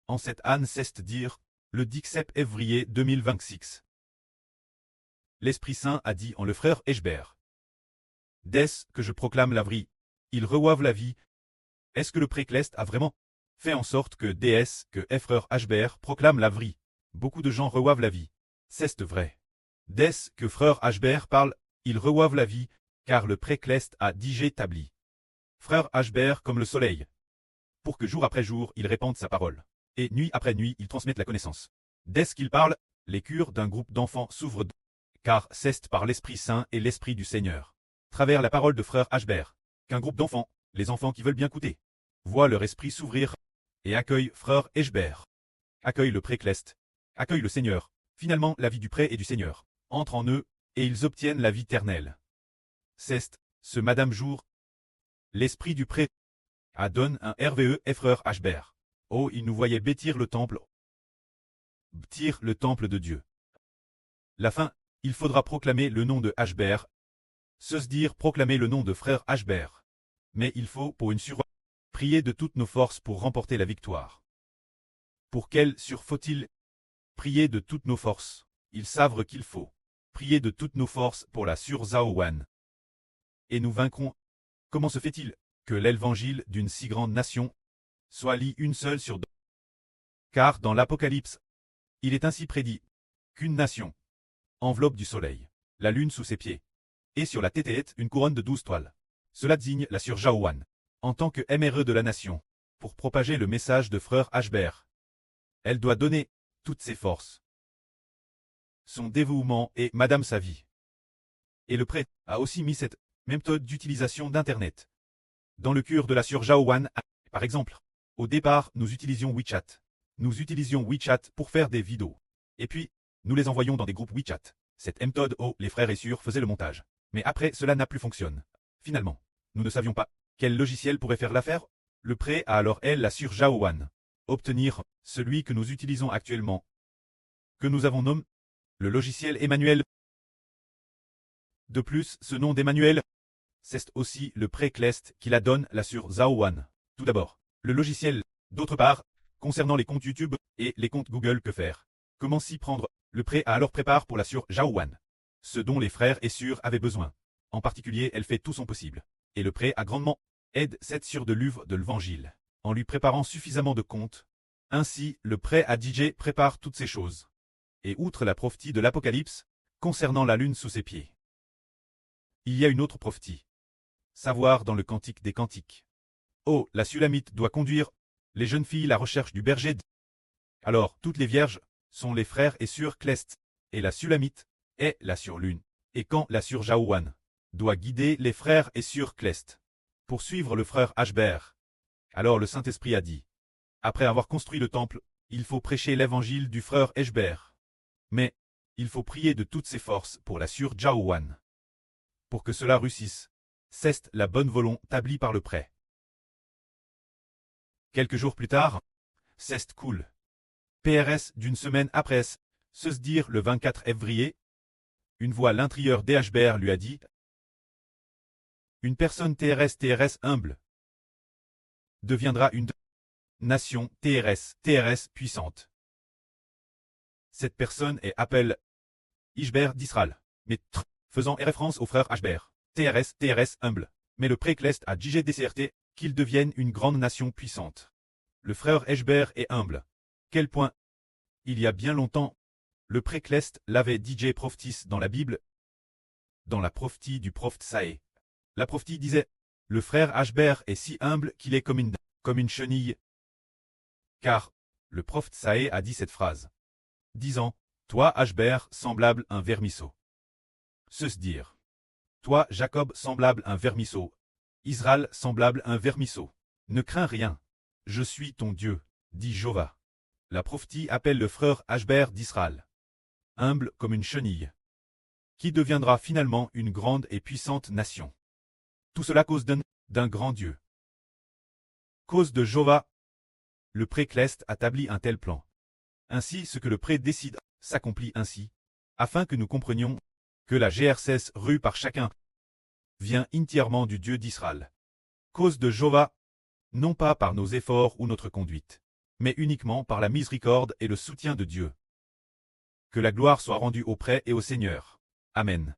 En cette Anne ceste dire, le 17 février 2026. L'Esprit Saint a dit en le frère Eshbert. Dès que je proclame la vie, ils reçoivent la vie. Est-ce que le précleste a vraiment fait en sorte que que frère Eshbert proclame la vie? Beaucoup de gens reçoivent la vie. C'est vrai. Dès que frère Eshbert parle, ils reçoivent la vie, car le précleste a déjà établi. Frère Eshbert comme le soleil. Pour que jour après jour il répande sa parole. Et nuit après nuit il transmette la connaissance. Dès qu'il parle, les cœurs d'un groupe d'enfants s'ouvrent, car c'est par l'Esprit Saint et l'Esprit du Seigneur, travers la parole de frère Eshbert, qu'un groupe d'enfants, les enfants qui veulent bien écouter, voient leur esprit s'ouvrir et accueillent frère Eshbert, accueillent le précleste, accueillent le Seigneur. Finalement, la vie du pré et du Seigneur entre en eux, et ils obtiennent la vie éternelle. C'est ce Madame Jour, l'esprit du pré, donne un RVE frère Eshbert. Oh, il nous voyait bâtir le temple de Dieu. La fin, il faudra proclamer le nom de Eshbert, se dire proclamer le nom de frère Eshbert. Mais il faut, pour une prier de toutes nos forces pour remporter la victoire. Pour quelle faut-il prier de toutes nos forces? Ils savent qu'il faut prier de toutes nos forces pour la Zaowan. Et nous vaincrons. Comment se fait-il que l'évangile d'une si grande nation soit lit une seule sur deux? Car dans l'Apocalypse, il est ainsi prédit qu'une nation enveloppe du soleil, la lune sous ses pieds, et sur la tête une couronne de 12 toiles. Cela désigne la Jaowan, en tant que MRE de la nation, pour propager le message de frère Eshbert. Elle doit donner toutes ses forces, son dévouement et Madame sa vie. Et le prêtre a aussi mis cette méthode d'utilisation d'Internet dans le cœur de la Jaowan. Par exemple, au départ, nous utilisions WeChat. Nous utilisions WeChat pour faire des vidéos. Et puis, nous les envoyons dans des groupes WeChat. Cette méthode, les frères et sœurs faisaient le montage. Mais après, cela n'a plus fonctionné. Finalement, nous ne savions pas quel logiciel pourrait faire l'affaire. Le prêt a alors la Jaowan. Obtenir celui que nous utilisons actuellement, que nous avons nommé le logiciel Emmanuel. De plus, ce nom d'Emmanuel, c'est aussi le précleste qui la donne la Zaowan. Tout d'abord, le logiciel. D'autre part, concernant les comptes YouTube et les comptes Google, que faire? Comment s'y prendre? Le prêt a alors prépare pour la Jaowan. Ce dont les frères et sœurs avaient besoin. En particulier, elle fait tout son possible. Et le prêt a grandement aide cette de l'œuvre de l'Évangile, en lui préparant suffisamment de comptes. Ainsi, le prêt à DJ prépare toutes ces choses. Et outre la prophétie de l'Apocalypse, concernant la lune sous ses pieds, il y a une autre prophétie. Savoir dans le Cantique des Cantiques. Oh, la Sulamite doit conduire les jeunes filles à la recherche du berger. Alors, toutes les vierges sont les frères et sœurs Clest, et la Sulamite est la lune. Et quand la Jaowan doit guider les frères et sœurs Clest pour suivre le frère Eshbert. Alors le Saint-Esprit a dit, après avoir construit le temple, il faut prêcher l'évangile du frère Eshbert. Mais, il faut prier de toutes ses forces pour la Jaowan. Pour que cela réussisse, c'est la bonne volonté établie par le prêt. Quelques jours plus tard, c'est cool. PRS d'une semaine après, se dire le 24 février, une voix à l'intérieur d'Eshbert lui a dit, une personne TRS humble deviendra une nation TRS puissante. Cette personne est appelée Eshbert d'Israël, mais faisant référence au frère Eshbert, TRS humble. Mais le précleste a déjà décerté qu'il devienne une grande nation puissante. Le frère Eshbert est humble. Quel point? Il y a bien longtemps, le précleste l'avait DJ prophétise dans la Bible, dans la prophétie du prophète Saé. La prophétie disait, le frère Eshbert est si humble qu'il est comme une chenille. Car, le prophète Saé a dit cette phrase, disant, toi Eshbert semblable un vermisseau. Se dire, toi Jacob semblable un vermisseau, Israël semblable un vermisseau. Ne crains rien, je suis ton Dieu, dit Jéhovah. La prophétie appelle le frère Eshbert d'Israël, humble comme une chenille, qui deviendra finalement une grande et puissante nation. Tout cela cause d'un grand Dieu. Cause de Jéhovah. Le précleste établit un tel plan. Ainsi ce que le pré décide s'accomplit ainsi, afin que nous comprenions que la GRCS rue par chacun vient entièrement du Dieu d'Israël. Cause de Jéhovah, non pas par nos efforts ou notre conduite, mais uniquement par la miséricorde et le soutien de Dieu. Que la gloire soit rendue auprès et au Seigneur. Amen.